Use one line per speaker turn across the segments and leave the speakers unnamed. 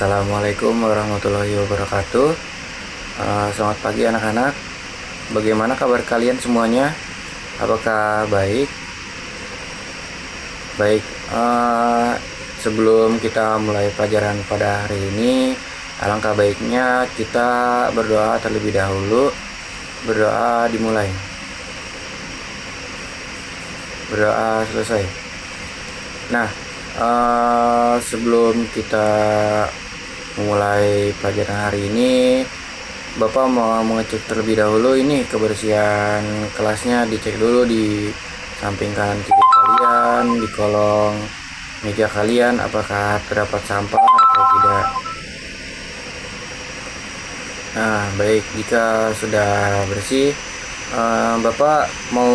Assalamualaikum warahmatullahi wabarakatuh. Selamat pagi anak-anak. Bagaimana kabar kalian semuanya? Apakah baik? Baik. Sebelum kita mulai pelajaran pada hari ini, alangkah baiknya kita berdoa terlebih dahulu. Berdoa dimulai. Berdoa selesai. Nah, sebelum kita mulai pelajaran hari ini, Bapak mau mengecek terlebih dahulu ini kebersihan kelasnya. Dicek dulu di samping kanan kiri kalian, di kolong meja kalian, apakah terdapat sampah atau tidak. Nah, baik, jika sudah bersih, Bapak mau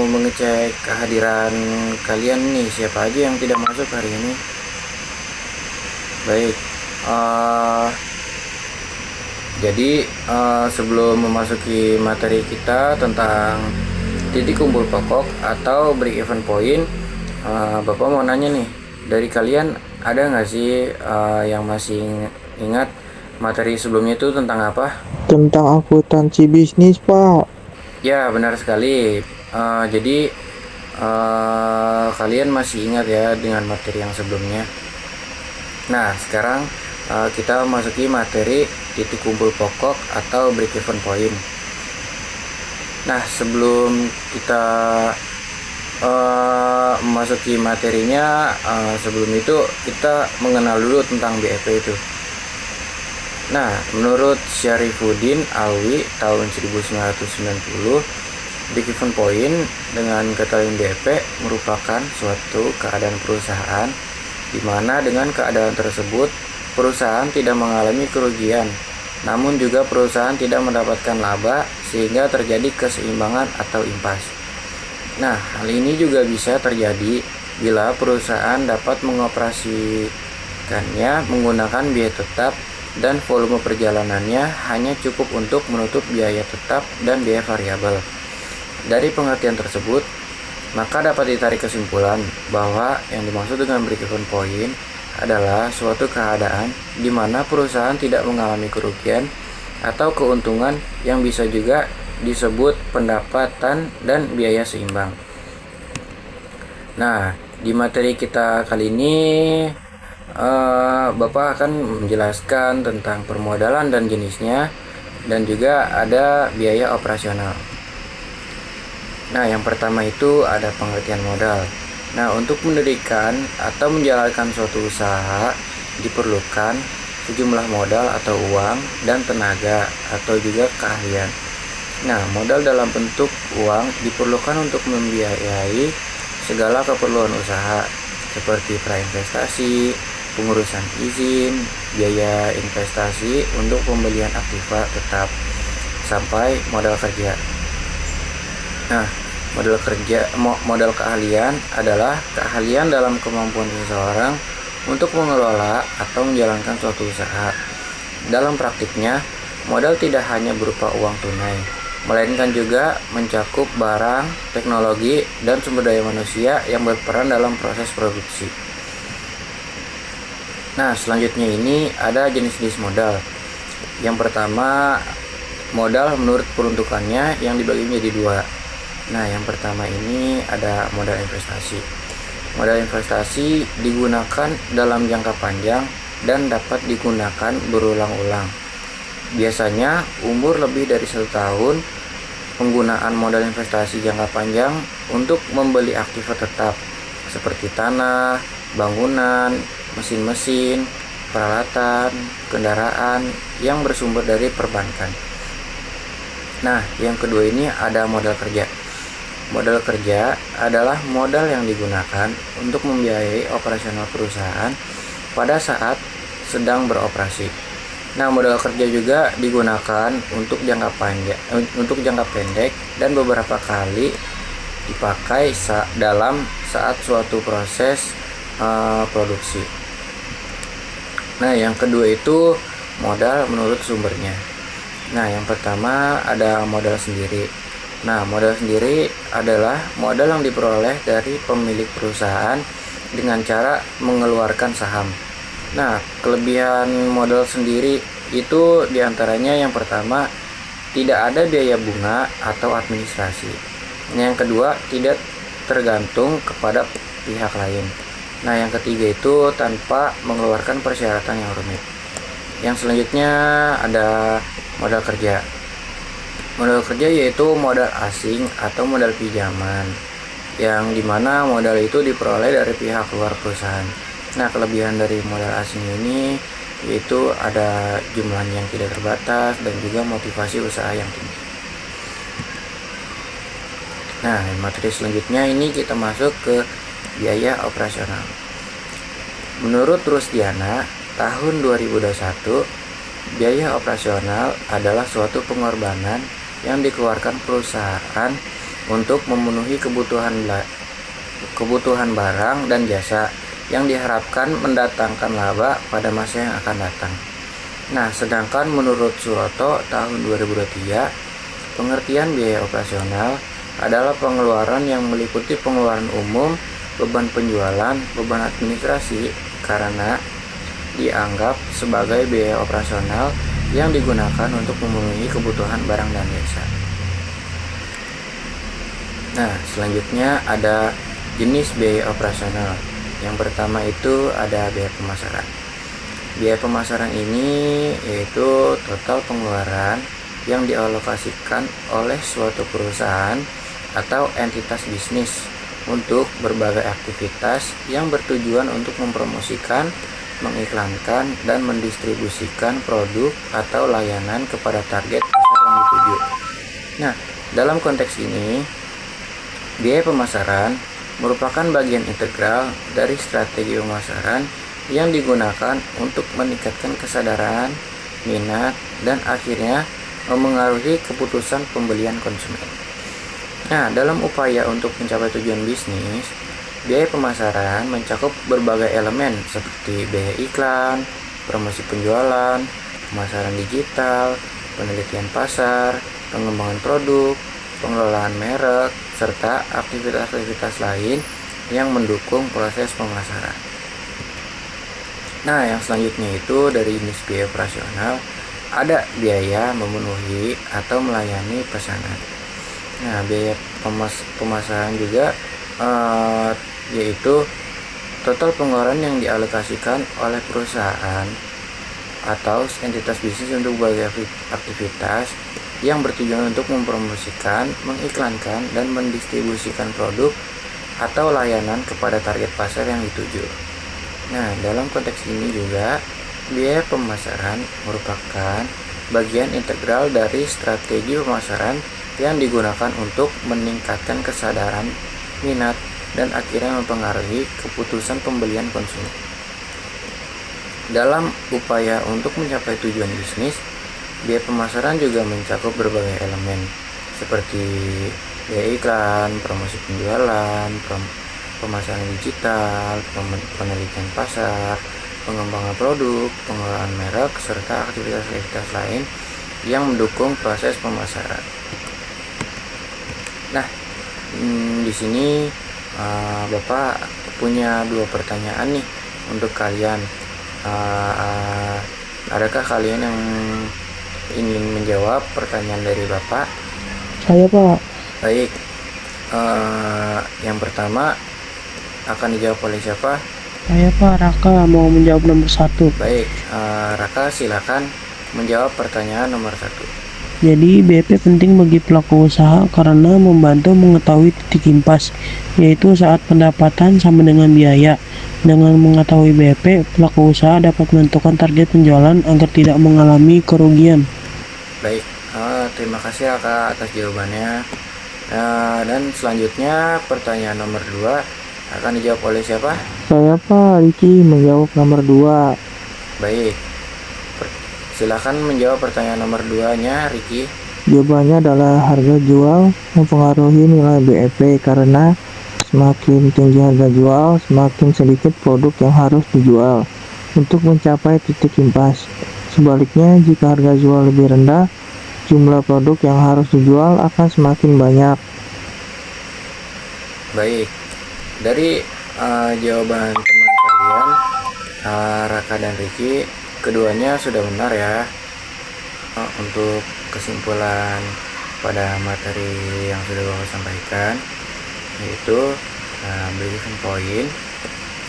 mengecek kehadiran kalian nih, siapa aja yang tidak masuk hari ini. Baik, jadi sebelum memasuki materi kita tentang titik kumpul pokok atau break even point, Bapak mau nanya nih, dari kalian ada nggak sih yang masih ingat materi sebelumnya itu tentang apa?
Tentang akuntansi bisnis, Pak.
Ya, benar sekali. Jadi kalian masih ingat ya dengan materi yang sebelumnya. Nah, sekarang kita masuki materi titik kumpul pokok atau break even point. Nah, sebelum kita memasuki materinya, sebelum itu kita mengenal dulu tentang BEP itu. Nah, menurut Syarifuddin Alwi tahun 1990, break even point dengan kata lain BEP merupakan suatu keadaan perusahaan di mana dengan keadaan tersebut perusahaan tidak mengalami kerugian, namun juga perusahaan tidak mendapatkan laba sehingga terjadi keseimbangan atau impas. Nah, hal ini juga bisa terjadi bila perusahaan dapat mengoperasikannya menggunakan biaya tetap dan volume perjalanannya hanya cukup untuk menutup biaya tetap dan biaya variabel. Dari pengertian tersebut, maka dapat ditarik kesimpulan bahwa yang dimaksud dengan break even point adalah suatu keadaan di mana perusahaan tidak mengalami kerugian atau keuntungan yang bisa juga disebut pendapatan dan biaya seimbang. Nah, di materi kita kali ini Bapak akan menjelaskan tentang permodalan dan jenisnya, dan juga ada biaya operasional. Nah, yang pertama itu ada pengertian modal. Nah, untuk mendirikan atau menjalankan suatu usaha diperlukan sejumlah modal atau uang dan tenaga atau juga keahlian. Nah, modal dalam bentuk uang diperlukan untuk membiayai segala keperluan usaha seperti prainvestasi, pengurusan izin, biaya investasi untuk pembelian aktiva tetap, sampai modal kerja. Nah, modal keahlian adalah keahlian dalam kemampuan seseorang untuk mengelola atau menjalankan suatu usaha. Dalam praktiknya, modal tidak hanya berupa uang tunai, melainkan juga mencakup barang, teknologi, dan sumber daya manusia yang berperan dalam proses produksi. Nah, selanjutnya ini ada jenis-jenis modal. Yang pertama, modal menurut peruntukannya yang dibagi menjadi dua. Nah, yang pertama ini ada modal investasi. Modal investasi digunakan dalam jangka panjang dan dapat digunakan berulang-ulang. Biasanya umur lebih dari 1 tahun. Penggunaan modal investasi jangka panjang untuk membeli aktiva tetap seperti tanah, bangunan, mesin-mesin, peralatan, kendaraan yang bersumber dari perbankan. Nah, yang kedua ini ada modal kerja. Modal kerja adalah modal yang digunakan untuk membiayai operasional perusahaan pada saat sedang beroperasi. Nah, modal kerja juga digunakan untuk jangka pendek dan beberapa kali dipakai dalam saat suatu proses produksi. Nah, yang kedua itu modal menurut sumbernya. Nah, yang pertama ada modal sendiri. Nah, modal sendiri adalah modal yang diperoleh dari pemilik perusahaan dengan cara mengeluarkan saham. Nah, kelebihan modal sendiri itu diantaranya yang pertama, tidak ada biaya bunga atau administrasi. Yang kedua, tidak tergantung kepada pihak lain. Nah, yang ketiga itu tanpa mengeluarkan persyaratan yang rumit. Yang selanjutnya ada modal kerja. Modal kerja yaitu modal asing atau modal pinjaman, yang dimana modal itu diperoleh dari pihak luar perusahaan. Nah, kelebihan dari modal asing ini yaitu ada jumlahnya yang tidak terbatas dan juga motivasi usaha yang tinggi. Nah, materi selanjutnya ini kita masuk ke biaya operasional. Menurut Rusdiana, tahun 2021, biaya operasional adalah suatu pengorbanan yang dikeluarkan perusahaan untuk memenuhi kebutuhan barang dan jasa yang diharapkan mendatangkan laba pada masa yang akan datang. Nah, sedangkan menurut Suroto tahun 2023, pengertian biaya operasional adalah pengeluaran yang meliputi pengeluaran umum, beban penjualan, beban administrasi karena dianggap sebagai biaya operasional yang digunakan untuk memenuhi kebutuhan barang dan jasa. Nah, selanjutnya ada jenis biaya operasional. Yang pertama itu ada biaya pemasaran. Biaya pemasaran ini yaitu total pengeluaran yang dialokasikan oleh suatu perusahaan atau entitas bisnis untuk berbagai aktivitas yang bertujuan untuk mempromosikan, mengiklankan, dan mendistribusikan produk atau layanan kepada target pasar yang dituju. Nah, dalam konteks ini, biaya pemasaran merupakan bagian integral dari strategi pemasaran yang digunakan untuk meningkatkan kesadaran, minat, dan akhirnya memengaruhi keputusan pembelian konsumen. Nah, dalam upaya untuk mencapai tujuan bisnis, biaya pemasaran mencakup berbagai elemen seperti biaya iklan, promosi penjualan, pemasaran digital, penelitian pasar, pengembangan produk, pengelolaan merek, serta aktivitas-aktivitas lain yang mendukung proses pemasaran. Nah, yang selanjutnya itu dari jenis biaya operasional ada biaya memenuhi atau melayani pesanan. Nah, biaya pemasaran juga yaitu total pengeluaran yang dialokasikan oleh perusahaan atau entitas bisnis untuk berbagai aktivitas yang bertujuan untuk mempromosikan, mengiklankan, dan mendistribusikan produk atau layanan kepada target pasar yang dituju. Nah, dalam konteks ini juga biaya pemasaran merupakan bagian integral dari strategi pemasaran yang digunakan untuk meningkatkan kesadaran, minat, dan akhirnya mempengaruhi keputusan pembelian konsumen. Dalam upaya untuk mencapai tujuan bisnis, biaya pemasaran juga mencakup berbagai elemen seperti biaya iklan, promosi penjualan, pemasaran digital, penelitian pasar, pengembangan produk, pengelolaan merek, serta aktivitas-aktivitas lain yang mendukung proses pemasaran. Nah, di sini Bapak punya 2 pertanyaan nih untuk kalian. Adakah kalian yang ingin menjawab pertanyaan dari Bapak?
Saya, Pak.
Baik, yang pertama akan dijawab oleh siapa?
Saya, Pak. Raka mau menjawab nomor 1.
Baik, Raka silakan menjawab pertanyaan nomor 1.
Jadi BP penting bagi pelaku usaha karena membantu mengetahui titik impas, yaitu saat pendapatan sama dengan biaya. Dengan mengetahui BP, pelaku usaha dapat menentukan target penjualan agar tidak mengalami kerugian.
Baik, terima kasih Raka atas jawabannya. Dan selanjutnya pertanyaan nomor 2 akan dijawab oleh siapa?
Saya, Pak. Riki menjawab nomor 2.
Baik, silakan menjawab pertanyaan nomor 2-nya, Riki.
Jawabannya adalah harga jual mempengaruhi nilai BEP karena semakin tinggi harga jual, semakin sedikit produk yang harus dijual untuk mencapai titik impas. Sebaliknya, jika harga jual lebih rendah, jumlah produk yang harus dijual akan semakin banyak.
Baik, dari jawaban teman kalian, Raka dan Riki, keduanya sudah benar ya. Untuk kesimpulan pada materi yang sudah Bapak sampaikan, yaitu break-even point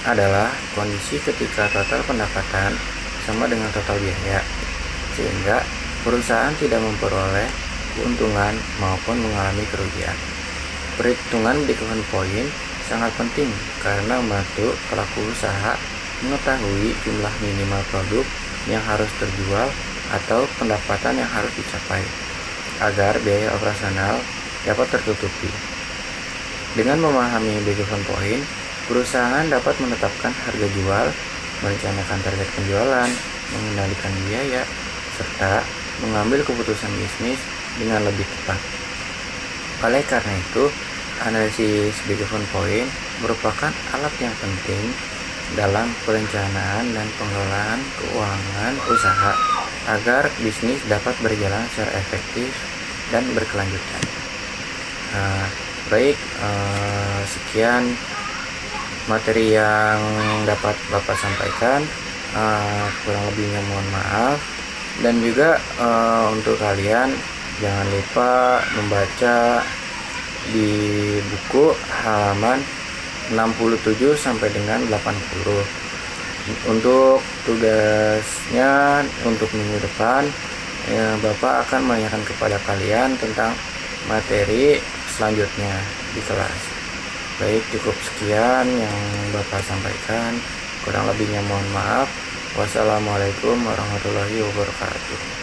adalah kondisi ketika total pendapatan sama dengan total biaya, sehingga perusahaan tidak memperoleh keuntungan maupun mengalami kerugian. Perhitungan break-even point sangat penting karena membantu pelaku usaha mengetahui jumlah minimal produk yang harus terjual atau pendapatan yang harus dicapai agar biaya operasional dapat tertutupi. Dengan memahami break-even point, perusahaan dapat menetapkan harga jual, merencanakan target penjualan, mengendalikan biaya, serta mengambil keputusan bisnis dengan lebih tepat. Oleh karena itu, analisis break-even point merupakan alat yang penting dalam perencanaan dan pengelolaan keuangan usaha agar bisnis dapat berjalan secara efektif dan berkelanjutan. Sekian materi yang dapat Bapak sampaikan. Kurang lebihnya mohon maaf. Dan juga untuk kalian jangan lupa membaca di buku halaman 67 sampai dengan 80. Untuk tugasnya untuk minggu depan, Bapak akan menanyakan kepada kalian tentang materi selanjutnya di kelas. Baik, cukup sekian yang Bapak sampaikan. Kurang lebihnya mohon maaf. Wassalamualaikum warahmatullahi wabarakatuh.